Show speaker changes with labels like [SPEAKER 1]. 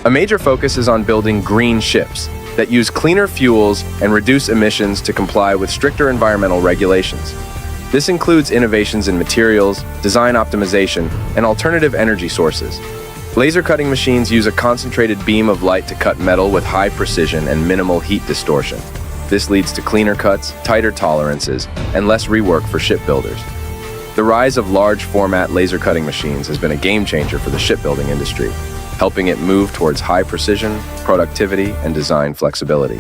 [SPEAKER 1] A major focus is on building green ships that use cleaner fuels and reduce emissions to comply with stricter environmental regulations. This includes innovations in materials, design optimization, and alternative energy sources. Laser cutting machines use a concentrated beam of light to cut metal with high precision and minimal heat distortion. This leads to cleaner cuts, tighter tolerances, and less rework for shipbuilders. The rise of large format laser cutting machines has been a game changer for the shipbuilding industry, helping it move towards high precision, productivity, and design flexibility.